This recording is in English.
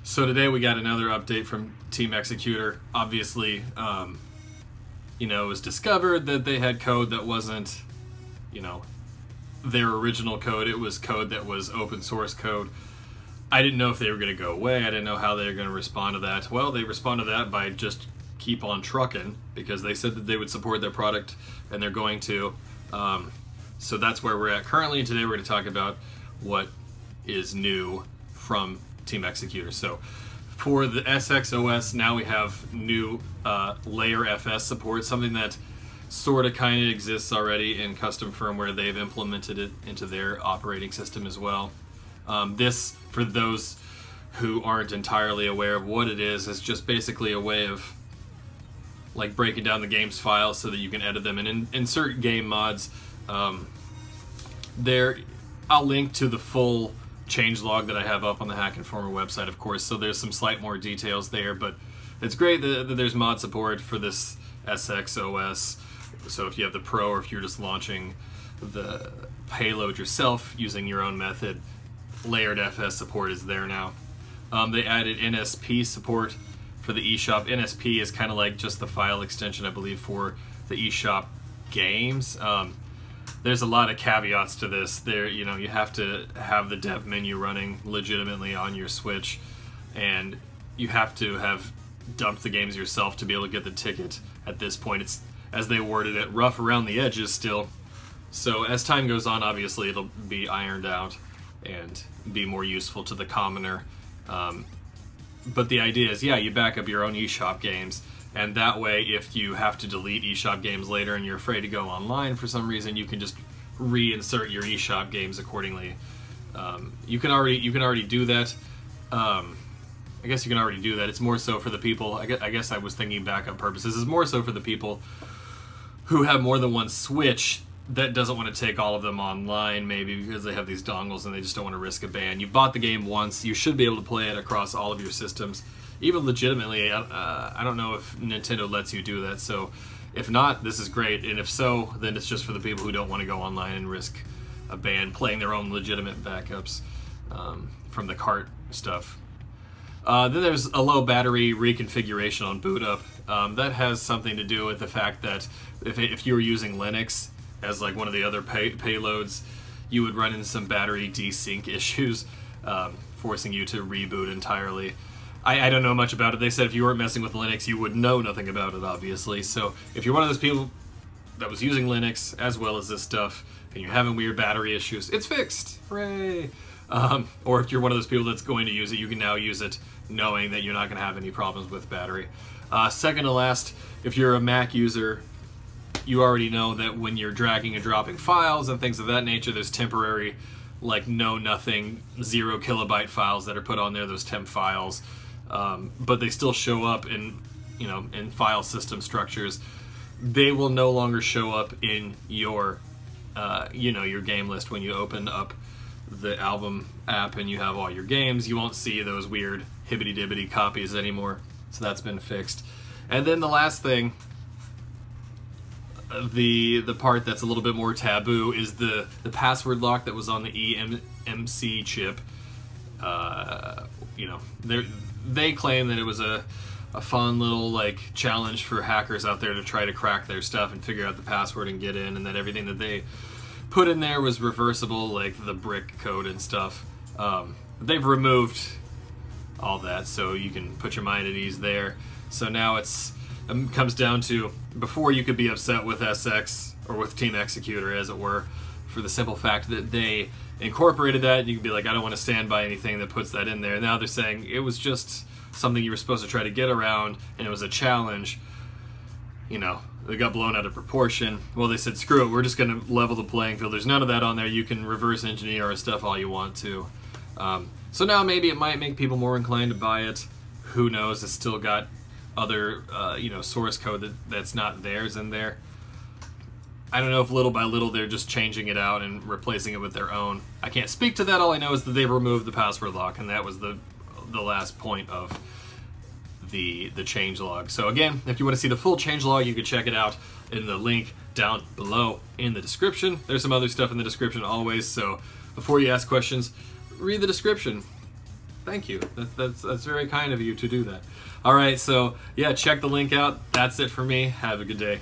So today we got another update from Team Executor. Obviously, you know, it was discovered that they had code that wasn't, you know, their original code. It was code that was open source code. I didn't know if they were going to go away. I didn't know how they were going to respond to that. Well, they responded to that by just keep on trucking, because they said that they would support their product, and they're going to. So that's where we're at currently. Today we're going to talk about what is new from Team Executor. So for the SXOS, now we have new layer FS support, something that sort of kind of exists already in custom firmware. They've implemented it into their operating system as well. This, for those who aren't entirely aware of what it is just basically a way of like breaking down the game's files so that you can edit them and insert game mods. I'll link to the full changelog that I have up on the Hackinformer website, of course, so there's some slight more details there, but it's great that there's mod support for this SXOS. So if you have the Pro, or if you're just launching the payload yourself using your own method, layered FS support is there now. They added NSP support for the eShop. NSP is kind of like just the file extension, I believe, for the eShop games. There's a lot of caveats to this. You know, you have to have the dev menu running legitimately on your Switch, and you have to have dumped the games yourself to be able to get the ticket. At this point, it's, as they worded it, rough around the edges still. So as time goes on, obviously it'll be ironed out and be more useful to the commoner. But the idea is, yeah, you back up your own eShop games, and that way, if you have to delete eShop games later and you're afraid to go online for some reason, you can just reinsert your eShop games accordingly. You can already do that. I guess you can already do that. It's more so for the people. I guess I was thinking backup purposes. It's more so for the people who have more than one Switch that doesn't want to take all of them online, maybe because they have these dongles and they just don't want to risk a ban. You bought the game once, you should be able to play it across all of your systems. Even legitimately, I don't know if Nintendo lets you do that, so if not, this is great, and if so, then it's just for the people who don't want to go online and risk a ban playing their own legitimate backups from the cart stuff. Then there's a low battery reconfiguration on boot up. That has something to do with the fact that if you were using Linux as like one of the other payloads, you would run into some battery desync issues, forcing you to reboot entirely. I don't know much about it. They said if you weren't messing with Linux, you would know nothing about it, obviously. So if you're one of those people that was using Linux as well as this stuff, and you're having weird battery issues, it's fixed. Hooray! Or if you're one of those people that's going to use it, you can now use it knowing that you're not going to have any problems with battery. Second to last, if you're a Mac user, you already know that when you're dragging and dropping files and things of that nature, there's temporary, like nothing, 0 kilobyte files that are put on there, those temp files. But they still show up in, you know, in file system structures. They will no longer show up in your, you know, your game list when you open up the album app and you have all your games. You won't see those weird hibbity-dibbity copies anymore. So that's been fixed. And then the last thing, the part that's a little bit more taboo, is the password lock that was on the eMMC chip. You know, they claim that it was a fun little like challenge for hackers out there to try to crack their stuff and figure out the password and get in, and that everything that they put in there was reversible, like the brick code and stuff. They've removed all that, so you can put your mind at ease there. So now it comes down to, before you could be upset with SX, or with Team Executor as it were, for the simple fact that they incorporated that, and you can be like, I don't want to stand by anything that puts that in there. Now they're saying it was just something you were supposed to try to get around, and it was a challenge. You know, they got blown out of proportion. Well, they said, screw it, we're just going to level the playing field. There's none of that on there. You can reverse engineer our stuff all you want to. So now maybe it might make people more inclined to buy it. Who knows? It's still got other, you know, source code that's not theirs in there. I don't know if little by little they're just changing it out and replacing it with their own. I can't speak to that. All I know is that they've removed the password lock, and that was the last point of the changelog. So again, if you want to see the full changelog, you can check it out in the link down below in the description. There's some other stuff in the description always, so before you ask questions, read the description. Thank you. That's very kind of you to do that. All right, so yeah, check the link out. That's it for me. Have a good day.